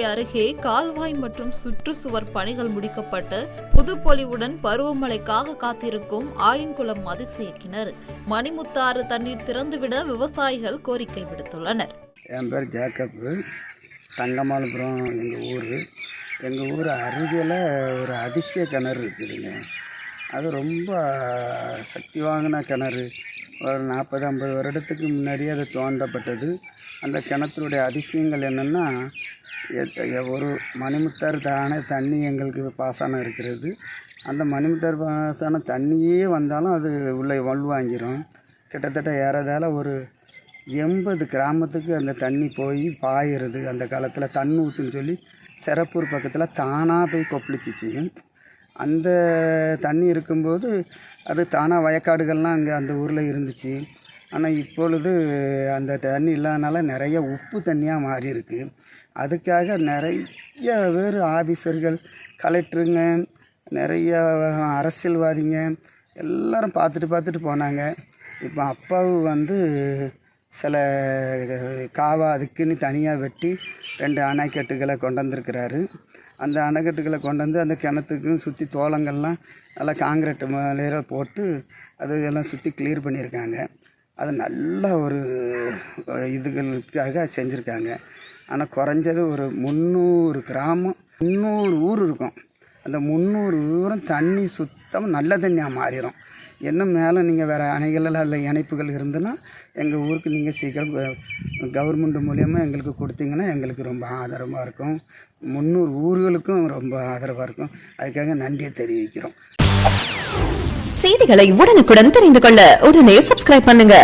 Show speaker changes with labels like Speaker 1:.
Speaker 1: அருகே கால்வாய் மற்றும் சுற்றுச்சுவர் பணிகள் முடிக்கப்பட்டு புதுப்பொலிவுடன் பருவமழைக்காக காத்திருக்கும் ஆயன்குளம் அதிசய கிணறு மணிமுத்தாறு தண்ணீர் திறந்துவிட விவசாயிகள் கோரிக்கை விடுத்துள்ளனர்.
Speaker 2: என் பேர் ஜேக்கப்பு, தங்கமாலபுரம் எங்கள் ஊர் அருகில் ஒரு அதிசய கிணறு இருக்குதுங்க. அது ரொம்ப சக்தி வாங்கின கிணறு. ஒரு 40-50 வருடத்துக்கு முன்னாடியே அது தோண்டப்பட்டது. அந்த கிணத்துடைய அதிசயங்கள் என்னென்னா, ஒரு மணிமுத்தாறு தானே தண்ணி எங்களுக்கு பாசனம் இருக்கிறது. அந்த மணிமுத்தாறு பாசனம் தண்ணியே வந்தாலும் அது உள்ளே உள்வாங்கிரும். கிட்டத்தட்ட ஏறதால ஒரு 80 கிராமத்துக்கு அந்த தண்ணி போய் பாயிறது. அந்த காலத்தில் தன்னூத்துன்னு சொல்லி செரப்பூர் பக்கத்தில் தானாக போய் கொப்பளிச்சிச்சு. அந்த தண்ணி இருக்கும்போது அது தானாக வயக்காடுகள்லாம் அங்கே அந்த ஊரில் இருந்துச்சு. ஆனால் இப்பொழுது அந்த தண்ணி இல்லாதனால நிறைய உப்பு தண்ணியாக மாறி இருக்கு. அதுக்காக நிறைய பேர் ஆஃபீஸர்கள், கலெக்டருங்க, நிறைய அரசியல்வாதிங்க எல்லோரும் பார்த்துட்டு போனாங்க. இப்போ அப்பாவு சில காவா அதுக்குன்னு தனியாக வெட்டி 2 அணைக்கட்டுகளை கொண்டு வந்திருக்கிறாரு. அந்த அணைக்கட்டுகளை கொண்டு வந்து அந்த கிணத்துக்கும் சுற்றி தோளங்கள்லாம் நல்லா காங்கிரீட் லேயர் போட்டு அது எல்லாம் சுற்றி கிளியர் பண்ணியிருக்காங்க. அது நல்ல ஒரு இதுகளுக்காக செஞ்சுருக்காங்க. ஆனால் குறைஞ்சது ஒரு 300 கிராமம் 300 ஊர் இருக்கும். அந்த 300 ஊரும் தண்ணி சுத்தமாக நல்ல தண்ணியாக மாறிடும். இன்னும் மேலே நீங்கள் வேறு அணைகள் அதில் இணைப்புகள் இருந்துன்னா எங்கள் ஊருக்கு நீங்கள் சீக்கிரம் கவர்மெண்ட் மூலியமா எங்களுக்கு கொடுத்தீங்கன்னா எங்களுக்கு ரொம்ப ஆதரவாக இருக்கும். 300 ஊர்களுக்கும் ரொம்ப ஆதரவாக இருக்கும். அதுக்காக நன்றியை தெரிவிக்கிறோம்.
Speaker 3: செய்திகளை உடனுக்குடன் தெரிந்து கொள்ள உடனே சப்ஸ்கிரைப் பண்ணுங்க.